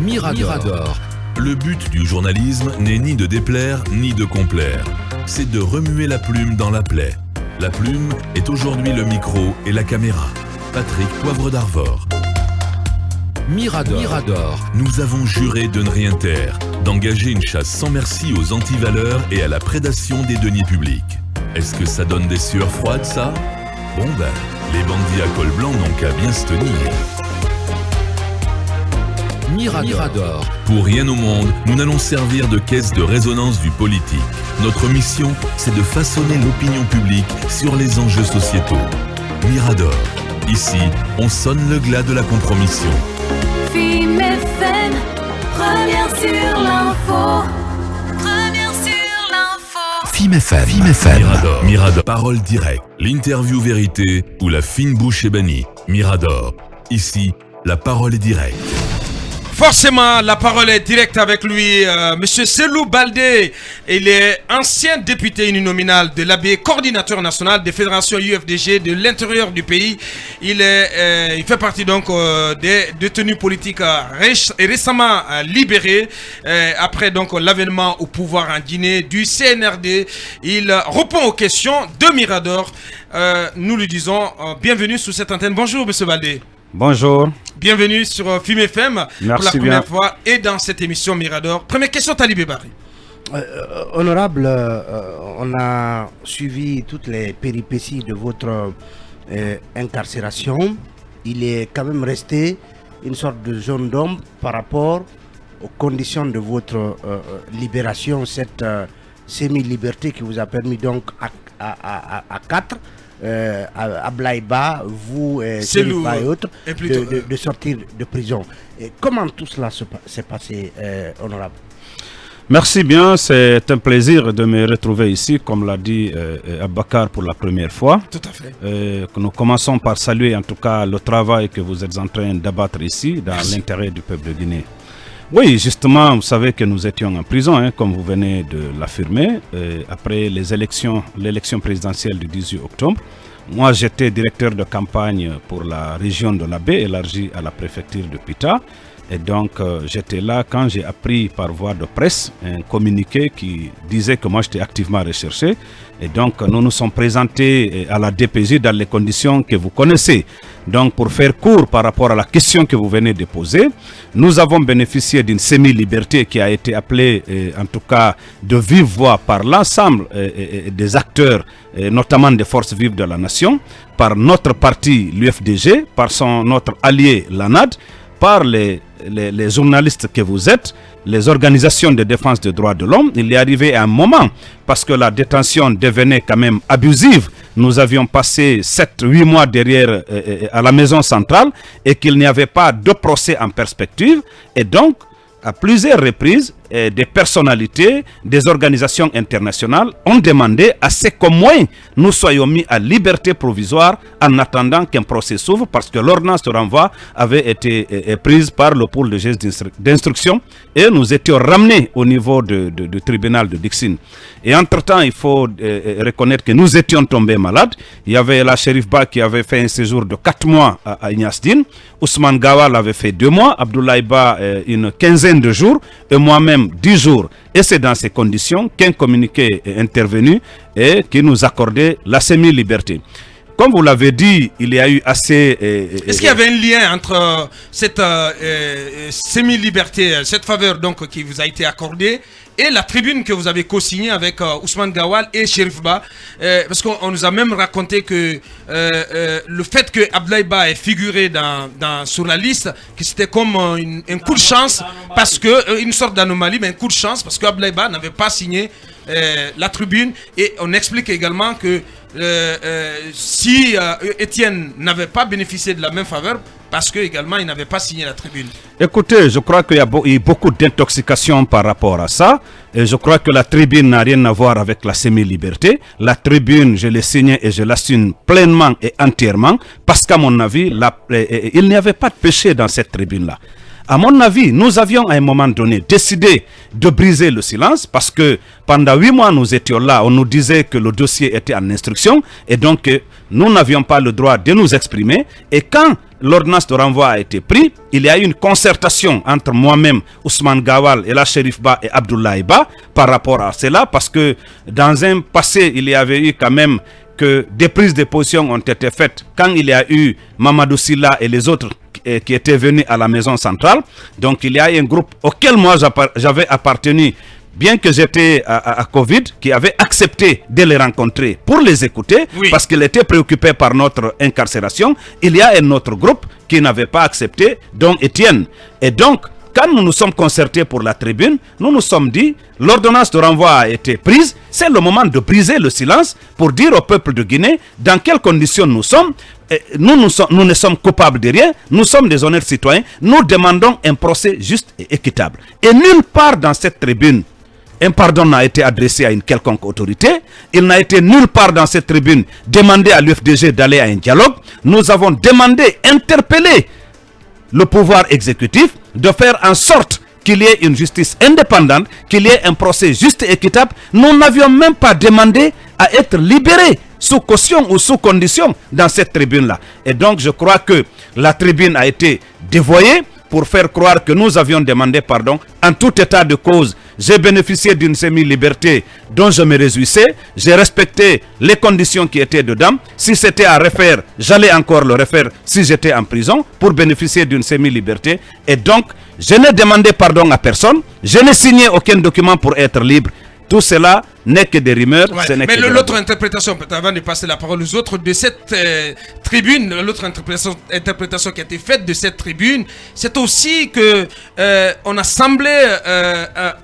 Mirador. Le but du journalisme n'est ni de déplaire ni de complaire. C'est de remuer la plume dans la plaie. La plume est aujourd'hui le micro et la caméra. Patrick Poivre d'Arvor. Mirador. Nous avons juré de ne rien taire, d'engager une chasse sans merci aux antivaleurs et à la prédation des deniers publics. Est-ce que ça donne des sueurs froides, ça? Bon ben, les bandits à col blanc n'ont qu'à bien se tenir. Mirador. Pour rien au monde, nous n'allons servir de caisse de résonance du politique. Notre mission, c'est de façonner l'opinion publique sur les enjeux sociétaux. Mirador. Ici, on sonne le glas de la compromission. Fim FM, première sur l'info. Fim FM. Mirador. Parole directe. L'interview vérité ou la fine bouche est bannie. Mirador. Ici, la parole est directe. Forcément, la parole est directe avec lui, Monsieur Selou Baldé. Il est ancien député uninominal de l'AB, coordinateur national des fédérations UFDG de l'intérieur du pays. Il fait partie donc des détenus politiques récemment libérés après donc l'avènement au pouvoir en Guinée du CNRD. Il répond aux questions de Mirador. Nous lui disons bienvenue sous cette antenne. Bonjour, Monsieur Baldé. Bonjour. Bienvenue sur Fim FM. Merci pour la première bien. fois et dans cette émission Mirador. Première question, Talibé Barry. Honorable, on a suivi toutes les péripéties de votre incarcération. Il est quand même resté une sorte de zone d'ombre par rapport aux conditions de votre libération, cette semi-liberté qui vous a permis donc à quatre. Ablaïba, vous, Selou et autres, et plutôt, de sortir de prison. Et comment tout cela s'est passé, honorable? Merci bien, c'est un plaisir de me retrouver ici, comme l'a dit Abakar pour la première fois. Tout à fait. Nous commençons par saluer en tout cas le travail que vous êtes en train d'abattre ici, dans l'intérêt du peuple de Guinée. Oui, justement, vous savez que nous étions en prison, comme vous venez de l'affirmer, après l'élection présidentielle du 18 octobre. Moi, j'étais directeur de campagne pour la région de la Baie, élargie à la préfecture de Pita. Et donc, j'étais là quand j'ai appris par voie de presse un communiqué qui disait que moi, j'étais activement recherché. Et donc, nous nous sommes présentés à la DPJ dans les conditions que vous connaissez. Donc, pour faire court par rapport à la question que vous venez de poser, nous avons bénéficié d'une semi-liberté qui a été appelée, en tout cas, de vive voix par l'ensemble des acteurs, notamment des forces vives de la nation, par notre parti, l'UFDG, par notre allié, l'ANAD, par les journalistes que vous êtes, les organisations de défense des droits de l'homme. Il est arrivé à un moment, parce que la détention devenait quand même abusive. Nous avions passé 7-8 mois derrière à la maison centrale et qu'il n'y avait pas de procès en perspective. Et donc, à plusieurs reprises, des personnalités, des organisations internationales ont demandé à ce qu'au moins nous soyons mis à liberté provisoire en attendant qu'un procès s'ouvre, parce que l'ordonnance de renvoi avait été prise par le pôle de juge d'instruction et nous étions ramenés au niveau du tribunal de Dixine. Et entre-temps, il faut reconnaître que nous étions tombés malades. Il y avait la Chérif Ba qui avait fait un séjour de 4 mois à Ignasdine, Ousmane Gawal avait fait 2 mois, Abdoulaye Ba une quinzaine de jours et moi-même 10 jours. Et c'est dans ces conditions qu'un communiqué est intervenu et qui nous accordait la semi-liberté. Comme vous l'avez dit, il y a eu assez... Est-ce qu'il y avait un lien entre cette semi-liberté, cette faveur donc qui vous a été accordée et la tribune que vous avez co-signée avec Ousmane Gawal et Chérif Ba, parce qu'on nous a même raconté que le fait que Abdoulaye Ba ait figuré sur la liste, que c'était comme un coup de chance, parce que une sorte d'anomalie, mais un coup de chance, parce que Abdoulaye Ba n'avait pas signé la tribune. Et on explique également que si Étienne n'avait pas bénéficié de la même faveur, parce que également il n'avait pas signé la tribune. Écoutez, je crois qu'il y a eu beaucoup d'intoxication par rapport à ça. Et je crois que la tribune n'a rien à voir avec la semi-liberté. La tribune, je l'ai signée et je l'assume pleinement et entièrement, parce qu'à mon avis, il n'y avait pas de péché dans cette tribune-là. À mon avis, nous avions à un moment donné décidé de briser le silence parce que pendant 8 mois, nous étions là. On nous disait que le dossier était en instruction et donc nous n'avions pas le droit de nous exprimer. Et quand l'ordonnance de renvoi a été prise, il y a eu une concertation entre moi-même, Ousmane Gawal, et la Cherif Ba et Abdoulaye Ba par rapport à cela parce que dans un passé, il y avait eu quand même que des prises de position ont été faites quand il y a eu Mamadou Silla et les autres qui étaient venus à la maison centrale. Donc il y a un groupe auquel moi j'avais appartenu, bien que j'étais à Covid, qui avait accepté de les rencontrer pour les écouter, parce qu'il était préoccupé par notre incarcération. Il y a un autre groupe qui n'avait pas accepté, dont Étienne. Et donc, quand nous nous sommes concertés pour la tribune, nous nous sommes dit, l'ordonnance de renvoi a été prise, c'est le moment de briser le silence pour dire au peuple de Guinée dans quelles conditions nous sommes. Nous ne sommes coupables de rien, nous sommes des honnêtes citoyens, nous demandons un procès juste et équitable. Et nulle part dans cette tribune, un pardon n'a été adressé à une quelconque autorité. Il n'a été nulle part dans cette tribune demandé à l'UFDG d'aller à un dialogue. Nous avons demandé, interpellé le pouvoir exécutif de faire en sorte qu'il y ait une justice indépendante, qu'il y ait un procès juste et équitable. Nous n'avions même pas demandé à être libérés sous caution ou sous condition dans cette tribune-là. Et donc je crois que la tribune a été dévoyée pour faire croire que nous avions demandé pardon. En tout état de cause, j'ai bénéficié d'une semi-liberté dont je me réjouissais. J'ai respecté les conditions qui étaient dedans. Si c'était à refaire, j'allais encore le refaire si j'étais en prison pour bénéficier d'une semi-liberté. Et donc, je n'ai demandé pardon à personne. Je n'ai signé aucun document pour être libre. Tout cela n'est que des rumeurs. Mais l'autre interprétation, peut-être avant de passer la parole aux autres, de cette tribune, l'autre interprétation qui a été faite de cette tribune, c'est aussi que on a semblé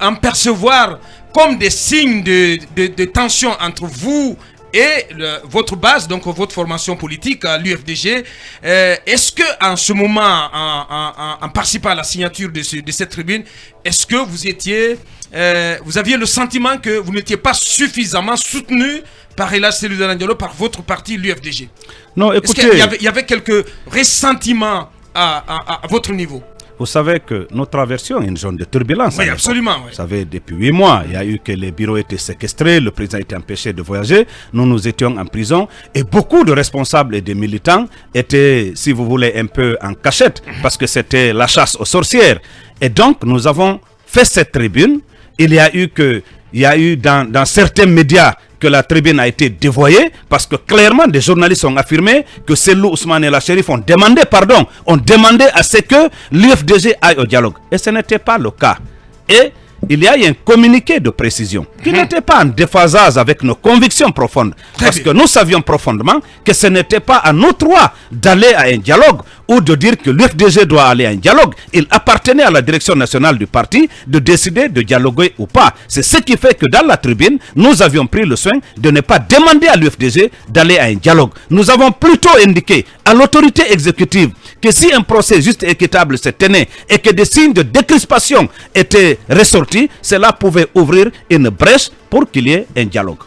en percevoir comme des signes de tension entre vous et votre base, donc votre formation politique, l'UFDG. Est-ce que en ce moment, en participant à la signature de cette tribune, est-ce que vous aviez le sentiment que vous n'étiez pas suffisamment soutenu par Elhadji Cellou Dalein Diallo, par votre parti, l'UFDG? Non, écoutez... Est-ce qu'il y avait quelques ressentiments à votre niveau? Vous savez que nous traversions une zone de turbulence. Oui, absolument. Oui. Vous savez, depuis 8 mois, il y a eu que les bureaux étaient séquestrés, le président était empêché de voyager, nous étions en prison et beaucoup de responsables et de militants étaient, si vous voulez, un peu en cachette parce que c'était la chasse aux sorcières. Et donc, nous avons fait cette tribune. Il y a eu dans certains médias que la tribune a été dévoyée parce que clairement des journalistes ont affirmé que Cellou, Ousmane et la Cherif ont demandé pardon, ont demandé à ce que l'UFDG aille au dialogue. Et ce n'était pas le cas. Et il y a eu un communiqué de précision qui n'était pas en déphasage avec nos convictions profondes. Parce que nous savions profondément que ce n'était pas à nous trois d'aller à un dialogue ou de dire que l'UFDG doit aller à un dialogue. Il appartenait à la direction nationale du parti de décider de dialoguer ou pas. C'est ce qui fait que dans la tribune, nous avions pris le soin de ne pas demander à l'UFDG d'aller à un dialogue. Nous avons plutôt indiqué à l'autorité exécutive que si un procès juste et équitable se tenait et que des signes de décrispation étaient ressortis, cela pouvait ouvrir une brèche pour qu'il y ait un dialogue.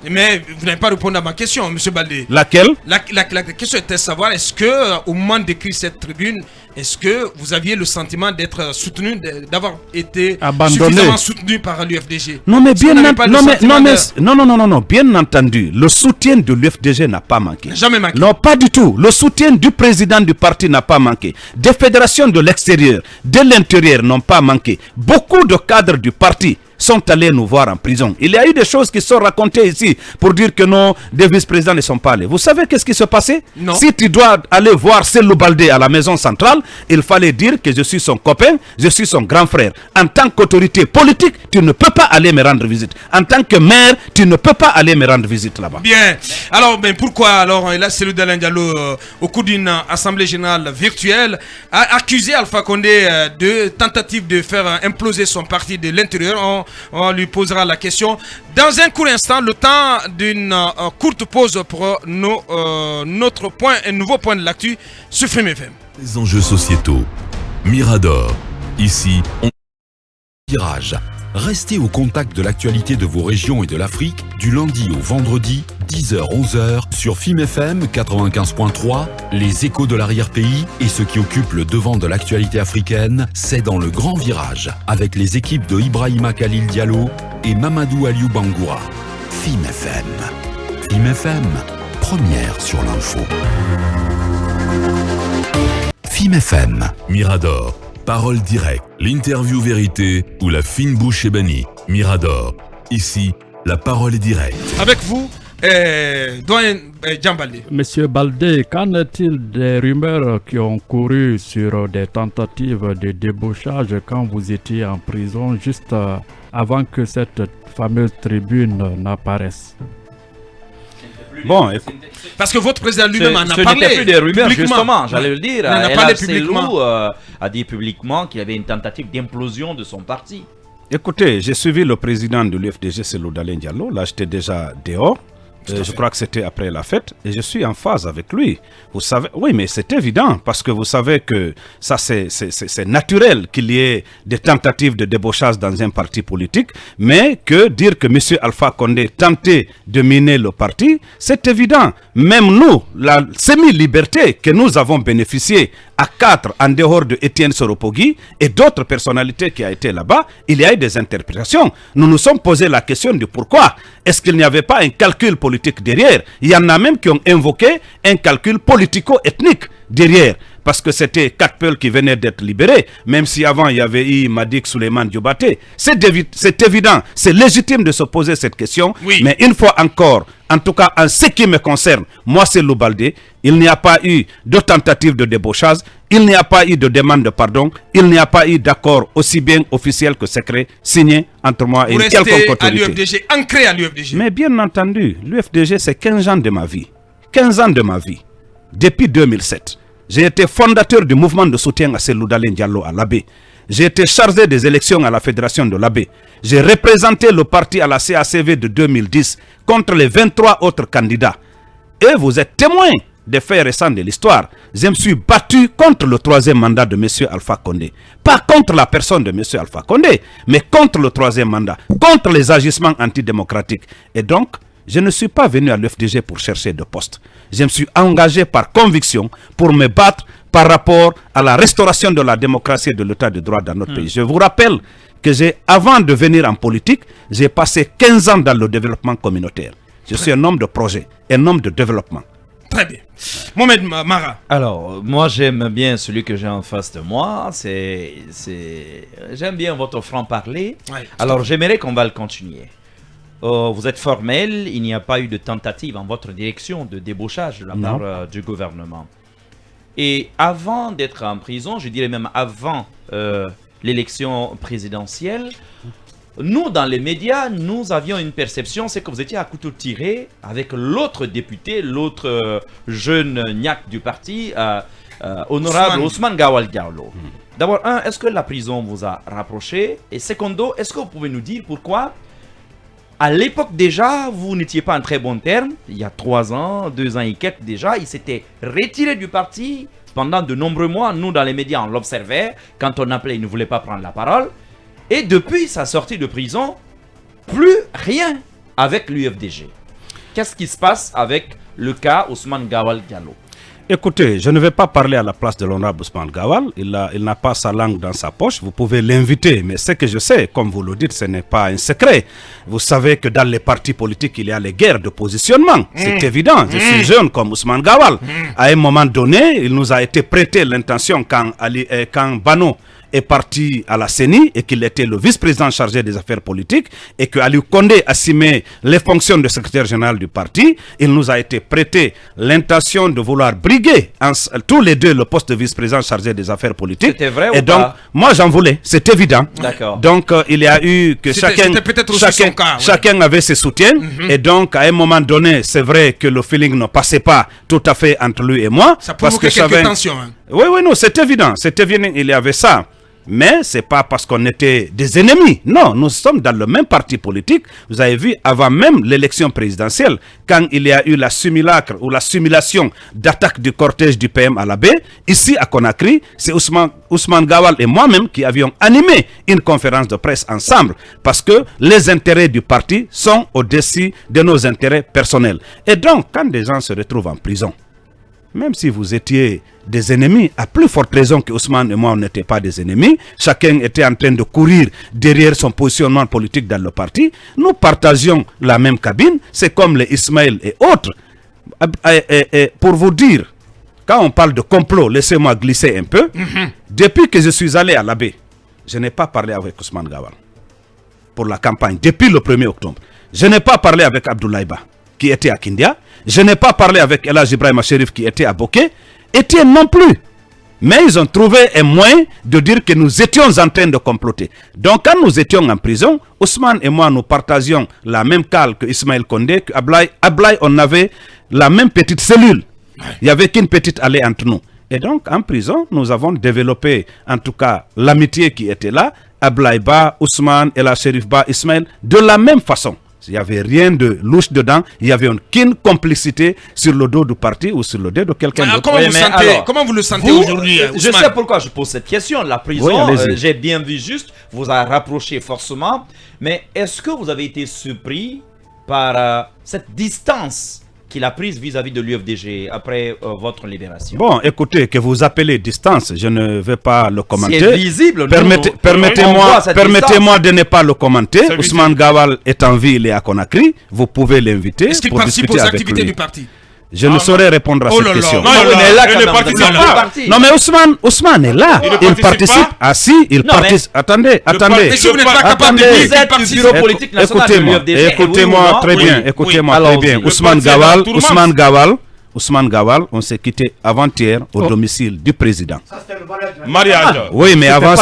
Mais vous n'avez pas répondu à ma question, M. Baldé. Laquelle? La question était de savoir, est-ce que au moment d'écrire cette tribune, est-ce que vous aviez le sentiment d'être soutenu, d'avoir été suffisamment soutenu par l'UFDG? Non, mais bien entendu, le soutien de l'UFDG n'a pas manqué. Jamais manqué. Non, pas du tout. Le soutien du président du parti n'a pas manqué. Des fédérations de l'extérieur, de l'intérieur n'ont pas manqué. Beaucoup de cadres du parti sont allés nous voir en prison. Il y a eu des choses qui sont racontées ici pour dire que non, des vice-présidents ne sont pas allés. Vous savez qu'est-ce qui se passait? Non. Si tu dois aller voir Cellou Baldé à la maison centrale, il fallait dire que je suis son copain, je suis son grand frère. En tant qu'autorité politique, tu ne peux pas aller me rendre visite. En tant que maire, tu ne peux pas aller me rendre visite là-bas. Bien. Alors, pourquoi alors Elhadji Cellou Dalein Diallo, au cours d'une assemblée générale virtuelle, a accusé Alpha Condé de tentative de faire imploser son parti de l'intérieur? On lui posera la question dans un court instant, le temps d'une courte pause pour un nouveau point de l'actu sur Frime FM. Les enjeux sociétaux. Mirador. Ici, on tirage. Restez au contact de l'actualité de vos régions et de l'Afrique du lundi au vendredi, 10h-11h sur FIM FM 95.3, les échos de l'arrière-pays et ce qui occupe le devant de l'actualité africaine, c'est dans le grand virage avec les équipes de Ibrahima Khalil Diallo et Mamadou Aliou Bangoura. FIM FM. FIM FM, première sur l'info. FIM FM, Mirador. Parole directe, l'interview vérité ou la fine bouche ébénie. Mirador. Ici, la parole est directe. Avec vous, doyen Jean Baldé. Monsieur Baldé, qu'en est-il des rumeurs qui ont couru sur des tentatives de débauchage quand vous étiez en prison juste avant que cette fameuse tribune n'apparaisse? Bon, parce que votre président lui-même en a ce parlé. n'était plus des rumeurs, publiquement. justement, j'allais le dire. Il en a El parlé Arcelou, publiquement. a dit publiquement qu'il y avait une tentative d'implosion de son parti. écoutez, j'ai suivi le président de l'UFDG, Cellou Dalein Diallo. Là, j'étais déjà dehors. Je crois que c'était après la fête et je suis en phase avec lui. Vous savez, oui, mais c'est évident parce que vous savez que ça, c'est naturel qu'il y ait des tentatives de débauchage dans un parti politique, mais que dire que M. Alpha Condé tentait de miner le parti, c'est évident. Même nous, la semi-liberté que nous avons bénéficié à 4 en dehors de Étienne Soropogui et d'autres personnalités qui ont été là-bas, il y a eu des interprétations. Nous nous sommes posé la question de pourquoi. Est-ce qu'il n'y avait pas un calcul politique derrière? Il y en a même qui ont invoqué un calcul politico-ethnique derrière. Parce que c'était 4 peuples qui venaient d'être libérés, même si avant il y avait eu Madik Souleymane Dioubaté. C'est évident, c'est légitime de se poser cette question, oui. Mais une fois encore, en tout cas en ce qui me concerne, moi c'est Cellou Baldé, il n'y a pas eu de tentative de débauchage, il n'y a pas eu de demande de pardon, il n'y a pas eu d'accord aussi bien officiel que secret signé entre moi et une quelconque autorité. À l'UFDG, ancré à l'UFDG. Mais bien entendu, l'UFDG c'est 15 ans de ma vie. 15 ans de ma vie. Depuis 2007. J'ai été fondateur du mouvement de soutien à Cellou Dalein Diallo à l'Abbé. J'ai été chargé des élections à la fédération de l'Abbé. J'ai représenté le parti à la CACV de 2010 contre les 23 autres candidats. Et vous êtes témoins des faits récents de l'histoire. Je me suis battu contre le 3e mandat de M. Alpha Condé. Pas contre la personne de M. Alpha Condé, mais contre le 3e mandat, contre les agissements antidémocratiques. Et donc, je ne suis pas venu à l'UFDG pour chercher de poste. Je me suis engagé par conviction pour me battre par rapport à la restauration de la démocratie et de l'état de droit dans notre pays. Je vous rappelle que avant de venir en politique, j'ai passé 15 ans dans le développement communautaire. Je suis un homme de projet, un homme de développement. Très bien. Mohamed Mara. Alors, moi j'aime bien celui que j'ai en face de moi. J'aime bien votre franc-parler. Ouais, alors, j'aimerais qu'on va le continuer. Vous êtes formel, il n'y a pas eu de tentative en votre direction de débauchage de la part du gouvernement. Et avant d'être en prison, je dirais même avant l'élection présidentielle, nous, dans les médias, nous avions une perception, c'est que vous étiez à couteau tiré avec l'autre député, l'autre jeune niaque du parti, honorable Ousmane Gawal Diallo. D'abord, est-ce que la prison vous a rapproché? Et secondo, est-ce que vous pouvez nous dire pourquoi à l'époque déjà, vous n'étiez pas en très bon terme. Il y a 3 ans, 2 ans et quelques déjà, il s'était retiré du parti pendant de nombreux mois. Nous, dans les médias, on l'observait. Quand on appelait, il ne voulait pas prendre la parole. Et depuis sa sortie de prison, plus rien avec l'UFDG. Qu'est-ce qui se passe avec le cas Ousmane Gawal Diallo? Écoutez, je ne vais pas parler à la place de l'honorable Ousmane Gawal. Il n'a pas sa langue dans sa poche. Vous pouvez l'inviter. Mais ce que je sais, comme vous le dites, ce n'est pas un secret. Vous savez que dans les partis politiques, il y a les guerres de positionnement. C'est évident. Je suis jeune comme Ousmane Gawal. À un moment donné, il nous a été prêté l'intention quand Bano est parti à la CENI et qu'il était le vice-président chargé des affaires politiques et que Aliou Condé assumait les fonctions de secrétaire général du parti. Il nous a été prêté l'intention de vouloir briguer tous les deux le poste de vice-président chargé des affaires politiques. C'était vrai et ou donc, pas? moi j'en voulais, c'est évident. D'accord. Donc il y a eu que chacun avait ses soutiens et donc à un moment donné, c'est vrai que le feeling ne passait pas tout à fait entre lui et moi. Ça provoquait quelques tensions. Hein. Oui, non, c'est évident, il y avait ça. Mais ce n'est pas parce qu'on était des ennemis. Non, nous sommes dans le même parti politique. Vous avez vu, avant même l'élection présidentielle, quand il y a eu la simulacre ou la simulation d'attaque du cortège du PM à la baie, ici à Conakry, c'est Ousmane Gawal et moi-même qui avions animé une conférence de presse ensemble parce que les intérêts du parti sont au-dessus de nos intérêts personnels. Et donc, quand des gens se retrouvent en prison, même si vous étiez des ennemis, à plus forte raison que Ousmane et moi, on n'était pas des ennemis, chacun était en train de courir derrière son positionnement politique dans le parti, nous partagions la même cabine, c'est comme les Ismaël et autres. Pour vous dire, quand on parle de complot, laissez-moi glisser un peu, depuis que je suis allé à la baie, je n'ai pas parlé avec Ousmane Gawal pour la campagne, depuis le 1er octobre. Je n'ai pas parlé avec Abdoulaye Ba, qui était à Kindia. Je n'ai pas parlé avec Elhadji Ibrahima Cherif qui était à Boké. Etienne non plus. Mais ils ont trouvé un moyen de dire que nous étions en train de comploter. Donc quand nous étions en prison, Ousmane et moi nous partagions la même cale que Ismaël Condé, que Ablaye, on avait la même petite cellule. Il n'y avait qu'une petite allée entre nous. Et donc en prison, nous avons développé en tout cas l'amitié qui était là. Ablaye Ba, Ousmane, Elhadji Cherif Ba, Ismaël, de la même façon. Il n'y avait rien de louche dedans, il n'y avait aucune complicité sur le dos du parti ou sur le dos de quelqu'un d'autre. Comment vous le sentez aujourd'hui, Je sais pourquoi je pose cette question. La prison, j'ai bien vu juste, vous a rapproché forcément, mais est-ce que vous avez été surpris par cette distance qu'il a prise vis-à-vis de l'UFDG après votre libération? Bon, écoutez, que vous appelez distance, je ne vais pas le commenter. C'est visible. Permettez-moi de ne pas le commenter. Ousmane Gawal est en vie, il est à Conakry. Vous pouvez l'inviter. Est-ce qu'il participe aux activités du parti? Je ne saurais répondre à cette question. Non, il est là quand même. Non, mais Ousmane est là. Il participe. Ah si, il participe. Attendez. Mais si vous n'êtes pas capable de dire qu'il participe au bureau politique national de l'UFDG. Écoutez-moi très bien. Ousmane Gawal, on s'est quitté avant-hier au domicile du président. Mariage. Oui, mais avant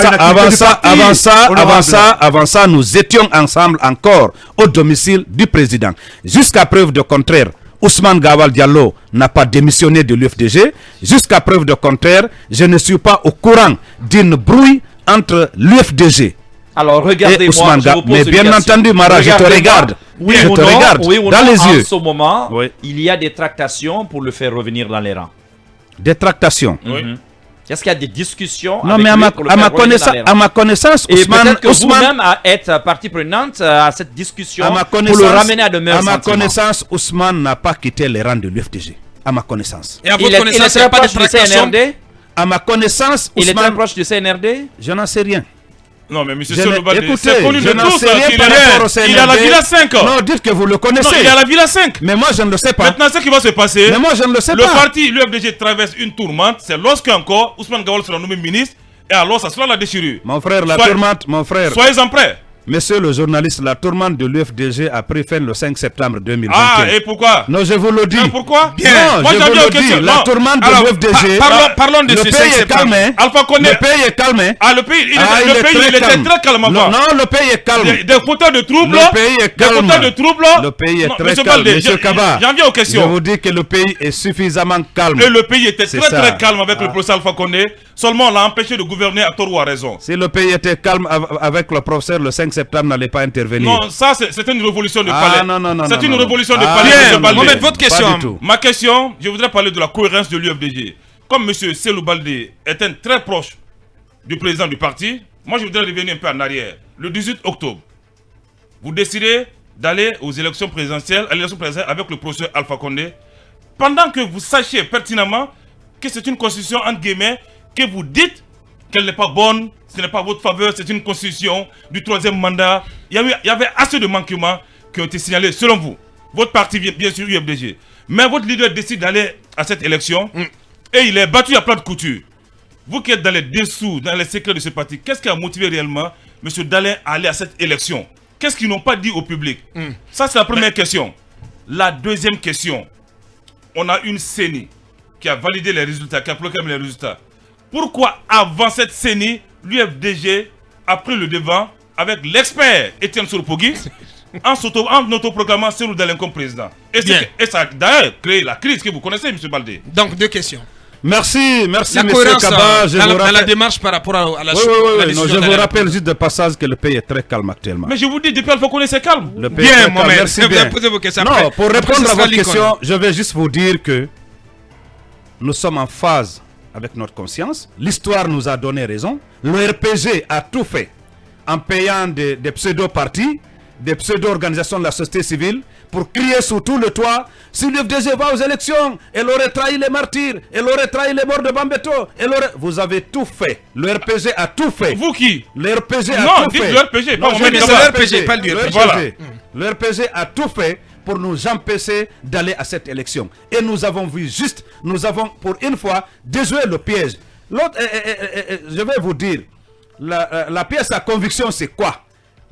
ça, nous étions ensemble encore au domicile du président. Jusqu'à preuve de contraire, Ousmane Gawal Diallo n'a pas démissionné de l'UFDG. Jusqu'à preuve de contraire, je ne suis pas au courant d'une brouille entre l'UFDG Alors regardez-moi, Ousmane Gawal. Mais bien entendu, Mara, je te regarde. Oui, je te regarde dans les yeux. En ce moment, il y a des tractations pour le faire revenir dans les rangs. Des tractations. Est-ce qu'il y a des discussions? Non, mais à ma connaissance, Ousmane, que vous-même êtes partie prenante à cette discussion pour le ramener à de meilleurs sentiments. À ma connaissance, Ousmane n'a pas quitté les rangs de l'UFDG. À ma connaissance. Et à votre connaissance, il n'y a pas de tractation? À ma connaissance, Ousmane... Il est très proche du CNRD? Je n'en sais rien. Non, mais monsieur Seloubaldé, écoutez, c'est connu de tous. Il est à la Villa 5. Non, dites que vous le connaissez. Non, il est à la Villa 5. Mais moi, je ne le sais pas. Maintenant, ce qui va se passer, mais moi, je ne le sais le pas. parti, l'UFDG traverse une tourmente. C'est lorsqu'encore Ousmane Gawal sera nommé ministre. Et alors, ça sera la déchirure. Mon frère, la tourmente, mon frère. Soyez-en prêts. Monsieur le journaliste, la tourmente de l'UFDG a pris fin le 5 septembre 2021. Ah, et pourquoi? Non, je vous le dis. Mais pourquoi? Bien. Non, moi, je vous le dis. La tourmente de l'UFDG. Parlons de ce 5 septembre. Alpha Condé. Le pays est calme. Ah, le pays, il était très calme avant. Non, le pays est calme. Des fauteurs de troubles. Le pays est calme. Des fauteurs de troubles. Le pays est très calme. Monsieur Kaba, j'en viens aux questions. Je vous dis que le pays est suffisamment calme. Et le pays était très calme avec le professeur Alpha Condé. Seulement, on l'a empêché de gouverner à tort ou à raison. Si le pays était calme avec le professeur, le 5 septembre n'allait pas intervenir. Non, ça, c'est une révolution de palais. Non. C'est une révolution de palais. Mohamed, votre question. Ma question, je voudrais parler de la cohérence de l'UFDG. Comme M. Seloubaldé est un très proche du président du parti, moi, je voudrais revenir un peu en arrière. Le 18 octobre, vous décidez d'aller aux élections présidentielles, avec le professeur Alpha Condé, pendant que vous sachiez pertinemment que c'est une constitution, entre guillemets, que vous dites qu'elle n'est pas bonne, ce n'est pas votre faveur, c'est une constitution du 3e mandat. Il y avait assez de manquements qui ont été signalés, selon vous. Votre parti, bien sûr, UFDG. Mais votre leader décide d'aller à cette élection et il est battu à plat de couture. Vous qui êtes dans les dessous, dans les secrets de ce parti, qu'est-ce qui a motivé réellement M. Dalin à aller à cette élection? Qu'est-ce qu'ils n'ont pas dit au public? Ça, c'est la première question. La deuxième question, on a une CENI qui a validé les résultats, qui a proclamé les résultats. Pourquoi avant cette CENI, l'UFDG a pris le devant avec l'expert Étienne Soropogui en autoproclamant Cellou Dalein comme président? Et ça a d'ailleurs créé la crise que vous connaissez, M. Baldé. Donc, deux questions. Merci, La M. cohérence Kaba. dans la démarche par rapport à la Oui, décision je d'aller vous à la rappelle Cour. juste de passage que le pays est très calme actuellement. Mais je vous dis, depuis Alpha Condé, c'est calme. Le pays est Bien, très calme. Mohamed, Merci vous avez bien. posé vos questions. Non, Après, pour après, répondre ce à sera votre Lincoln. question, je vais juste vous dire que nous sommes en phase avec notre conscience. L'histoire nous a donné raison. Le RPG a tout fait en payant des pseudo-partis, des pseudo-organisations de la société civile pour crier sous tout le toit. Si l'UFDG va aux élections, elle aurait trahi les martyrs, elle aurait trahi les morts de Bambeto. Vous avez tout fait. Le RPG a tout fait. Vous qui? Le RPG a Non, tout dites fait. le RPG, pas Non, Mohamed je dis Kaba. le RPG, pas le RPG. Voilà. Le RPG a tout fait pour nous empêcher d'aller à cette élection. Et nous avons vu juste, nous avons pour une fois déjoué le piège. L'autre, je vais vous dire, la pièce à conviction, c'est quoi?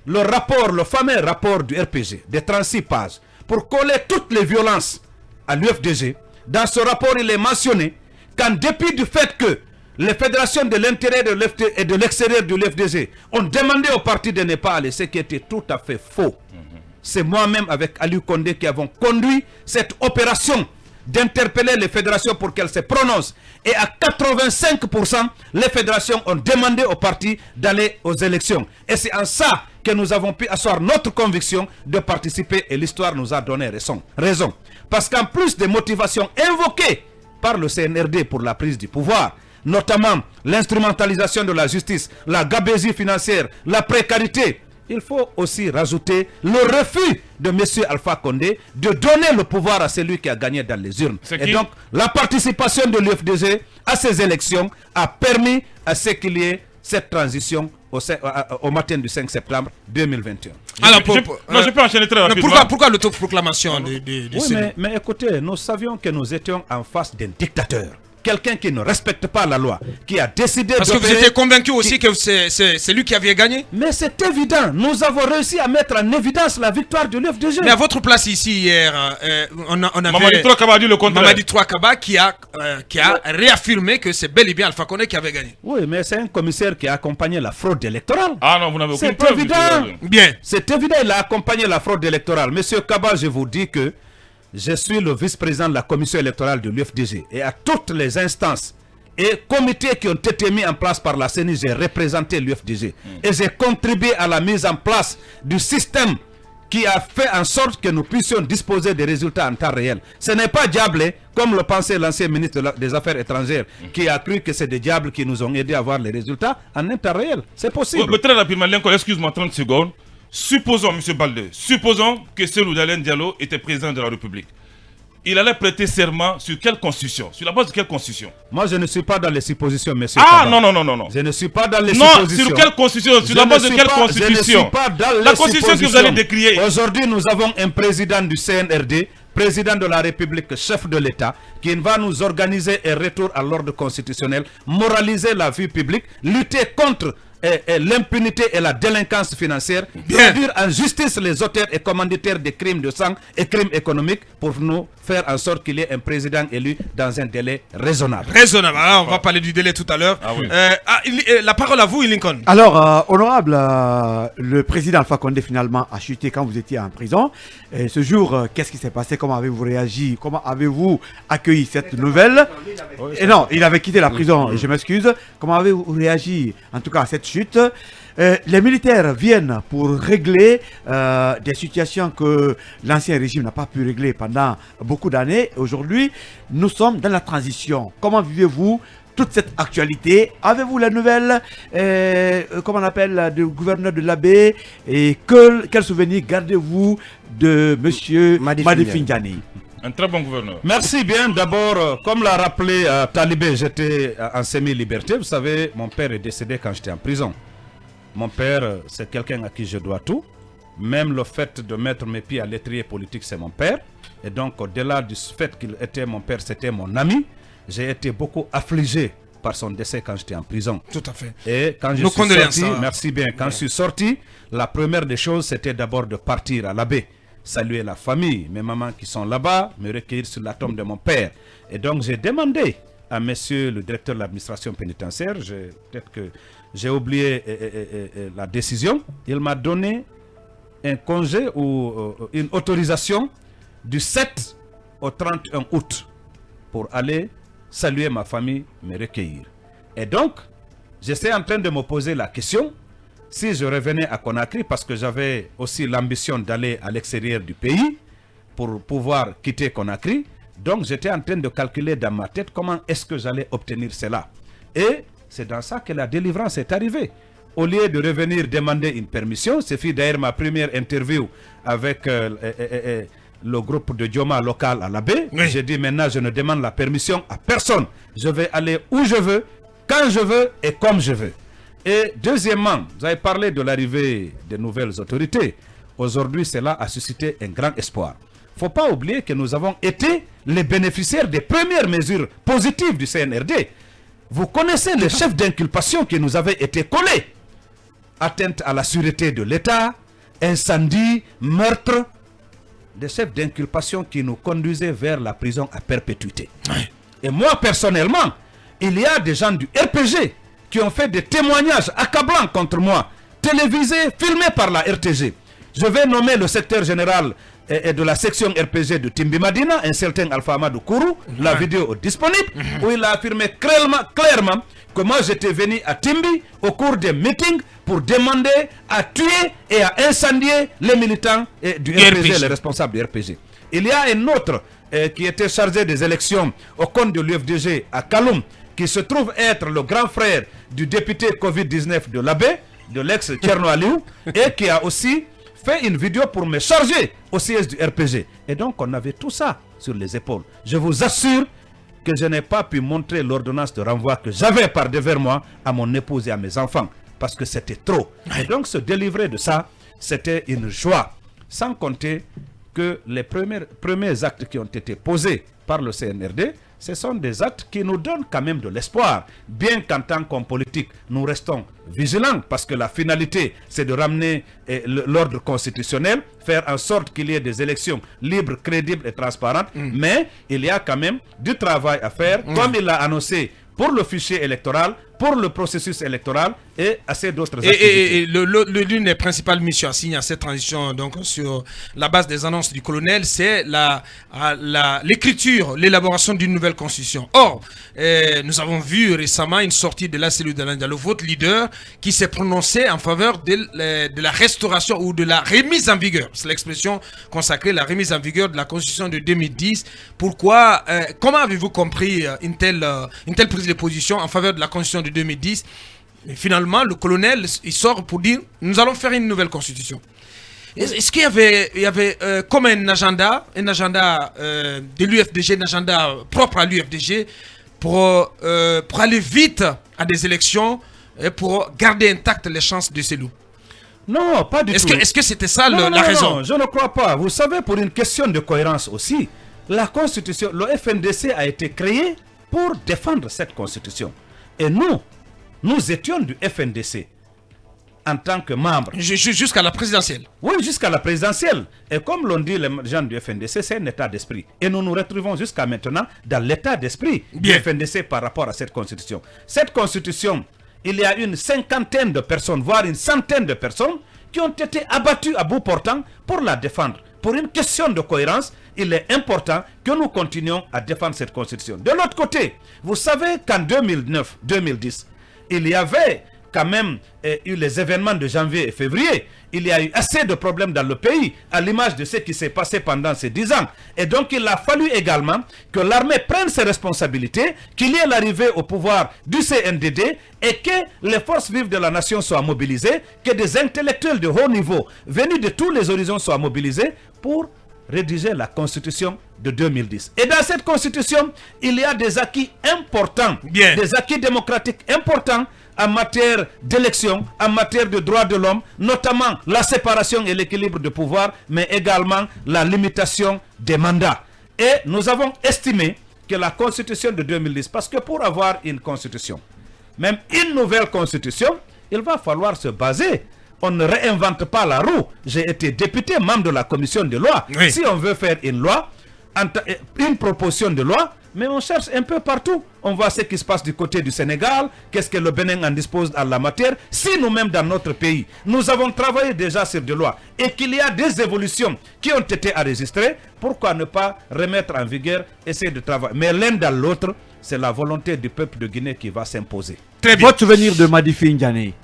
Le rapport, le fameux rapport du RPG, des 36 pages, pour coller toutes les violences à l'UFDG. Dans ce rapport, il est mentionné qu'en dépit du fait que les fédérations de l'intérieur et de l'extérieur de l'UFDG ont demandé au parti de ne pas aller, ce qui était tout à fait faux. C'est moi-même avec Ali Condé qui avons conduit cette opération d'interpeller les fédérations pour qu'elles se prononcent. Et à 85%, les fédérations ont demandé au parti d'aller aux élections. Et c'est en ça que nous avons pu asseoir notre conviction de participer et l'histoire nous a donné raison. Parce qu'en plus des motivations invoquées par le CNRD pour la prise du pouvoir, notamment l'instrumentalisation de la justice, la gabegie financière, la précarité, il faut aussi rajouter le refus de M. Alpha Condé de donner le pouvoir à celui qui a gagné dans les urnes. Et donc, la participation de l'UFDG à ces élections a permis à ce qu'il y ait cette transition au matin du 5 septembre 2021. Alors, je peux enchaîner très rapidement. Pourquoi l'autoproclamation de Oui, mais écoutez, nous savions que nous étions en face d'un dictateur. Quelqu'un qui ne respecte pas la loi, qui a décidé Parce que vous étiez convaincu aussi que c'est lui qui avait gagné. Mais c'est évident, nous avons réussi à mettre en évidence la victoire de l'UFDG. Mais à votre place ici hier, on avait Mamadi Touakaba a dit le contraire. Mamadi Touakaba qui a réaffirmé que c'est bel et bien Alpha Condé qui avait gagné. Oui, mais c'est un commissaire qui a accompagné la fraude électorale. Ah non, vous n'avez aucune C'est preuve. évident. Bien. C'est évident, il a accompagné la fraude électorale. Monsieur Kaba, je vous dis que je suis le vice-président de la commission électorale de l'UFDG. Et à toutes les instances et comités qui ont été mis en place par la CENI, j'ai représenté l'UFDG. Et j'ai contribué à la mise en place du système qui a fait en sorte que nous puissions disposer des résultats en temps réel. Ce n'est pas diable, comme le pensait l'ancien ministre des Affaires étrangères, qui a cru que c'est des diables qui nous ont aidés à avoir les résultats en un temps réel. C'est possible. Mais très rapidement, Lincoln, excuse-moi 30 secondes. Supposons, M. Baldé, supposons que Cellou Dalein Diallo était président de la République. Il allait prêter serment sur quelle constitution? Sur la base de quelle constitution? Moi, je ne suis pas dans les suppositions, monsieur. Ah, Kaba. non. Je ne suis pas dans les Non, suppositions. sur quelle constitution? Sur la base de quelle constitution? Je ne suis pas dans la les constitution que vous suppositions. allez décrire. Aujourd'hui, nous avons un président du CNRD, président de la République, chef de l'État, qui va nous organiser un retour à l'ordre constitutionnel, moraliser la vie publique, lutter contre l'impunité et la délinquance financière, traduire en justice les auteurs et commanditaires des crimes de sang et crimes économiques pour nous faire en sorte qu'il y ait un président élu dans un délai raisonnable. Raisonnable. Alors, on va parler du délai tout à l'heure. Ah oui. La parole à vous, Lincoln. Alors, honorable, le président Alpha Condé finalement a chuté quand vous étiez en prison. Et ce jour, qu'est-ce qui s'est passé? Comment avez-vous réagi? Comment avez-vous accueilli cette nouvelle? Et non, il avait quitté la prison, je m'excuse. Comment avez-vous réagi en tout cas à cette chute? Les militaires viennent pour régler des situations que l'ancien régime n'a pas pu régler pendant beaucoup d'années. Aujourd'hui, nous sommes dans la transition. Comment vivez-vous toute cette actualité? Avez-vous la nouvelle, comment on appelle, du gouverneur de l'AB? Et quel souvenir gardez-vous de M. Madi Findiani? Un très bon gouverneur. Merci bien. D'abord, comme l'a rappelé Talibé, j'étais en semi-liberté. Vous savez, mon père est décédé quand j'étais en prison. Mon père, c'est quelqu'un à qui je dois tout. Même le fait de mettre mes pieds à l'étrier politique, c'est mon père. Et donc, au-delà du fait qu'il était mon père, c'était mon ami. J'ai été beaucoup affligé par son décès quand j'étais en prison. Tout à fait. Et quand je suis sorti, merci bien, quand je suis sorti, la première des choses, c'était d'abord de partir à la baie, saluer la famille, mes mamans qui sont là-bas, me recueillir sur la tombe de mon père. Et donc, j'ai demandé à monsieur le directeur de l'administration pénitentiaire, peut-être que j'ai oublié la décision, il m'a donné un congé ou une autorisation du 7 au 31 août pour aller saluer ma famille, me recueillir. Et donc, j'étais en train de me poser la question, si je revenais à Conakry, parce que j'avais aussi l'ambition d'aller à l'extérieur du pays, pour pouvoir quitter Conakry, donc j'étais en train de calculer dans ma tête comment est-ce que j'allais obtenir cela. Et c'est dans ça que la délivrance est arrivée. Au lieu de revenir demander une permission, c'est fait d'ailleurs ma première interview avec le groupe de Dioma local à la baie. Oui. J'ai dit maintenant je ne demande la permission à personne. Je vais aller où je veux, quand je veux et comme je veux. Et deuxièmement, vous avez parlé de l'arrivée des nouvelles autorités. Aujourd'hui, cela a suscité un grand espoir. Il ne faut pas oublier que nous avons été les bénéficiaires des premières mesures positives du CNRD. Vous connaissez les chefs d'inculpation qui nous avaient été collés. Atteinte à la sûreté de l'État, incendie, meurtre. Des chefs d'inculpation qui nous conduisaient vers la prison à perpétuité. Et moi, personnellement, il y a des gens du RPG qui ont fait des témoignages accablants contre moi, télévisés, filmés par la RTG. Je vais nommer le secrétaire général de la section RPG de Timbi Madina, un certain Alpha Amadou Kourou. La vidéo est disponible, où il a affirmé clairement que moi j'étais venu à Timbi au cours des meetings pour demander à tuer et à incendier les militants du RPG, les responsables du RPG. Il y a un autre qui était chargé des élections au compte de l'UFDG à Kaloum, qui se trouve être le grand frère du député Covid-19 de l'Abbé, de l'ex-Tcherno Aliou, et qui a aussi fait une vidéo pour me charger au siège du RPG. Et donc on avait tout ça sur les épaules. Je vous assure que je n'ai pas pu montrer l'ordonnance de renvoi que j'avais par devers moi à mon épouse et à mes enfants, parce que c'était trop. Et donc se délivrer de ça, c'était une joie. Sans compter que les premiers actes qui ont été posés par le CNRD, ce sont des actes qui nous donnent quand même de l'espoir. Bien qu'en tant qu'homme politique, nous restons vigilants parce que la finalité, c'est de ramener l'ordre constitutionnel, faire en sorte qu'il y ait des élections libres, crédibles et transparentes. Mais il y a quand même du travail à faire, comme il l'a annoncé pour le fichier électoral, pour le processus électoral et assez d'autres activités. Et l'une des principales missions assignées à cette transition, donc sur la base des annonces du colonel, c'est l'écriture, l'élaboration d'une nouvelle constitution. Or, nous avons vu récemment une sortie de la cellule d'Alain Diallo, votre leader, qui s'est prononcé en faveur de la restauration ou de la remise en vigueur. C'est l'expression consacrée, la remise en vigueur de la constitution de 2010. Pourquoi, comment avez-vous compris une telle prise de position en faveur de la constitution de 2010? Et finalement, le colonel, il sort pour dire, nous allons faire une nouvelle constitution. Est-ce qu'il y avait comme un agenda de l'UFDG, un agenda propre à l'UFDG pour aller vite à des élections et pour garder intactes les chances de ces loups? Non, pas du tout. Est-ce que c'était ça la raison? Non, je ne crois pas. Vous savez, pour une question de cohérence aussi, la constitution, le FNDC a été créé pour défendre cette constitution. Et nous étions du FNDC en tant que membres. Jusqu'à la présidentielle. Oui, jusqu'à la présidentielle. Et comme l'ont dit les gens du FNDC, c'est un état d'esprit. Et nous nous retrouvons jusqu'à maintenant dans l'état d'esprit du FNDC par rapport à cette constitution. Cette constitution, il y a une cinquantaine de personnes, voire une centaine de personnes qui ont été abattues à bout portant pour la défendre. Pour une question de cohérence, il est important que nous continuions à défendre cette constitution. De l'autre côté, vous savez qu'en 2009-2010, il y avait quand même eu les événements de janvier et février. Il y a eu assez de problèmes dans le pays, à l'image de ce qui s'est passé pendant ces 10 ans. Et donc il a fallu également que l'armée prenne ses responsabilités, qu'il y ait l'arrivée au pouvoir du CNDD et que les forces vives de la nation soient mobilisées, que des intellectuels de haut niveau venus de tous les horizons soient mobilisés pour rédiger la constitution de 2010. Et dans cette constitution, il y a des acquis importants, des acquis démocratiques importants en matière d'élection, en matière de droits de l'homme, notamment la séparation et l'équilibre de pouvoir, mais également la limitation des mandats. Et nous avons estimé que la constitution de 2010, parce que pour avoir une constitution, même une nouvelle constitution, il va falloir se baser. On ne réinvente pas la roue. J'ai été député, membre de la commission de loi. Oui. Si on veut faire une loi, une proposition de loi, mais on cherche un peu partout. On voit ce qui se passe du côté du Sénégal, qu'est-ce que le Bénin en dispose en la matière. Si nous-mêmes dans notre pays, nous avons travaillé déjà sur des lois et qu'il y a des évolutions qui ont été enregistrées, pourquoi ne pas remettre en vigueur, essayer de travailler. Mais l'un dans l'autre, c'est la volonté du peuple de Guinée qui va s'imposer. Très bien. Votre souvenir de Madifi Ndiané?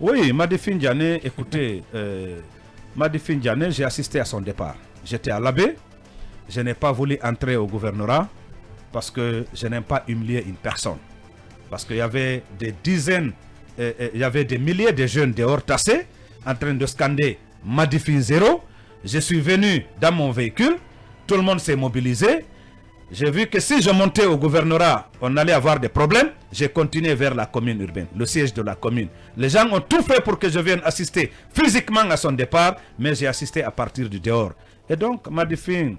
Oui, Madifi Ndiané, écoutez, Madifi Ndiané, j'ai assisté à son départ. J'étais à l'Abbé, je n'ai pas voulu entrer au gouvernorat parce que je n'aime pas humilier une personne. Parce qu'il y avait des dizaines, il y avait des milliers de jeunes dehors tassés en train de scander Madifi Zéro. Je suis venu dans mon véhicule, tout le monde s'est mobilisé. J'ai vu que si je montais au gouvernorat, on allait avoir des problèmes. J'ai continué vers la commune urbaine, le siège de la commune. Les gens ont tout fait pour que je vienne assister physiquement à son départ, mais j'ai assisté à partir du dehors. Et donc, Madifi,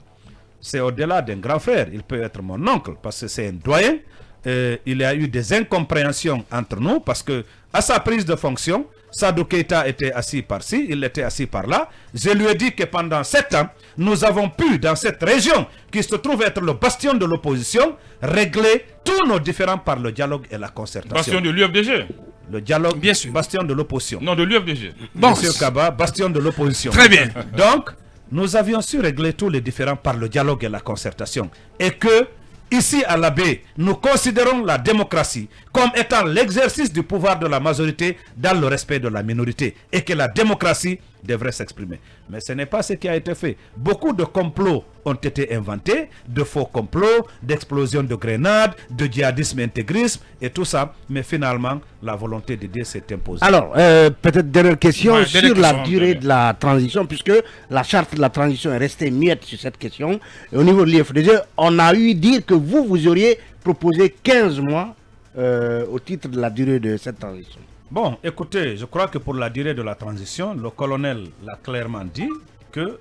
c'est au-delà d'un grand frère. Il peut être mon oncle parce que c'est un doyen. Il y a eu des incompréhensions entre nous parce que à sa prise de fonction, Sadou Keïta était assis par-ci, il était assis par-là. Je lui ai dit que pendant 7 ans, nous avons pu, dans cette région qui se trouve être le bastion de l'opposition, régler tous nos différends par le dialogue et la concertation. Bastion de l'UFDG. Le dialogue, bien sûr. Bastion de l'opposition. Non, de l'UFDG. Bon. Monsieur Kaba, bastion de l'opposition. Très bien. Donc, nous avions su régler tous les différends par le dialogue et la concertation. Et que, ici à l'Abbé, nous considérons la démocratie comme étant l'exercice du pouvoir de la majorité dans le respect de la minorité. Et que la démocratie devrait s'exprimer. Mais ce n'est pas ce qui a été fait. Beaucoup de complots ont été inventés, de faux complots, d'explosions de grenades, de djihadisme intégrisme et tout ça. Mais finalement, la volonté de Dieu s'est imposée. Alors, peut-être dernière question Ouais, sur dernière la question, durée de la transition, puisque la charte de la transition est restée muette sur cette question. Et au niveau de l'IFDG, on a eu dire que vous auriez proposé 15 mois au titre de la durée de cette transition. Bon, écoutez, je crois que pour la durée de la transition, le colonel l'a clairement dit que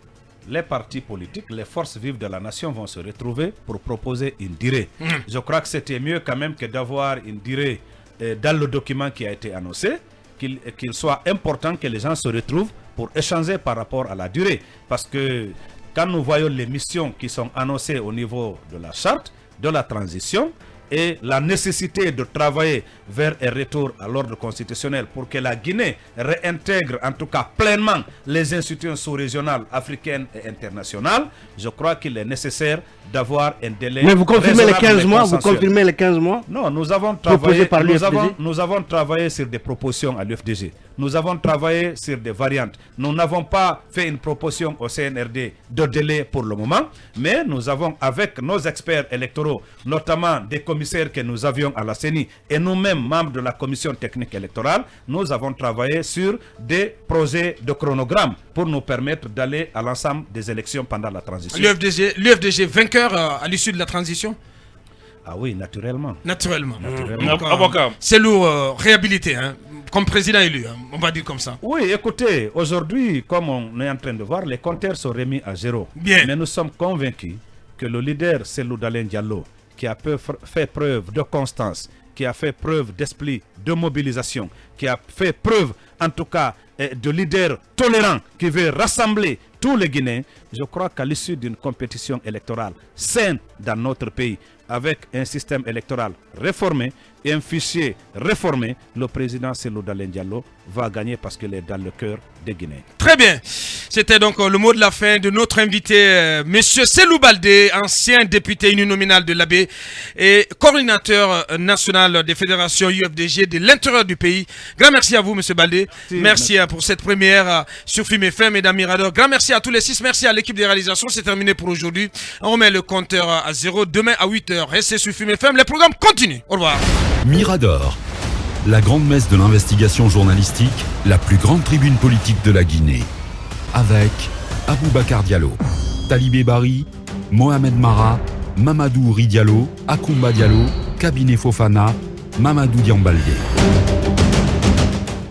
les partis politiques, les forces vives de la nation vont se retrouver pour proposer une durée. Je crois que c'était mieux quand même que d'avoir une durée dans le document qui a été annoncé, qu'il soit important que les gens se retrouvent pour échanger par rapport à la durée. Parce que quand nous voyons les missions qui sont annoncées au niveau de la charte, de la transition, et la nécessité de travailler vers un retour à l'ordre constitutionnel pour que la Guinée réintègre en tout cas pleinement les institutions sous-régionales africaines et internationales, je crois qu'il est nécessaire d'avoir un délai. Mais vous confirmez les raisonnable 15 et mois, vous consensuel. confirmez les 15 mois? Non, nous avons Proposé travaillé, par l'UFDG. nous avons travaillé sur des propositions à l'UFDG. Nous avons travaillé sur des variantes. Nous n'avons pas fait une proposition au CNRD de délai pour le moment, mais nous avons, avec nos experts électoraux, notamment des commissaires que nous avions à la CENI et nous-mêmes, membres de la commission technique électorale, nous avons travaillé sur des projets de chronogramme pour nous permettre d'aller à l'ensemble des élections pendant la transition. L'UFDG vainqueur à l'issue de la transition? Ah oui, naturellement. Naturellement. Donc, avocat. C'est lourd, réhabilité, hein, comme président élu, hein, on va dire comme ça. Oui, écoutez, aujourd'hui, comme on est en train de voir, les compteurs sont remis à zéro. Bien. Mais nous sommes convaincus que le leader Cellou Dalein Diallo, qui a fait preuve de constance, qui a fait preuve d'esprit de mobilisation, qui a fait preuve en tout cas de leader tolérant, qui veut rassembler tous les Guinéens, je crois qu'à l'issue d'une compétition électorale saine dans notre pays, avec un système électoral réformé et un fichier réformé, le président Cellou Dalein Diallo va gagner parce qu'il est dans le cœur des Guinéens. Très bien. C'était donc le mot de la fin de notre invité, Monsieur Cellou Baldé, ancien député uninominal de l'Abbé et coordinateur national des fédérations UFDG de l'intérieur du pays. Grand merci à vous, Monsieur Baldé. Merci pour cette première sur Film FM et d'Amirador. Grand merci à tous les 6. Merci à l'équipe de réalisation. C'est terminé pour aujourd'hui. On remet le compteur à 0 demain à 8h. Restez sur Film FM. Les programmes continuent. Au revoir. Mirador, la grande messe de l'investigation journalistique, la plus grande tribune politique de la Guinée. Avec Aboubacar Diallo, Talibé Bari, Mohamed Mara, Mamadou Ouri Diallo, Akoumba Diallo, Kabinet Fofana, Mamadou Diambaldé.